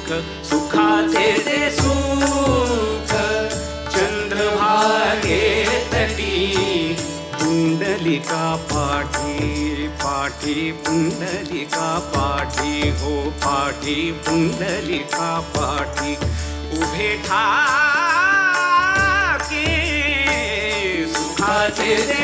सुख सुखाचे ते सुख चंद्रभागे तटी पुंडलिका पाठी पाठी पुंडलिका पाठी हो पाठी पुंडलिका पाठी उभे ठाके सुखाचे ते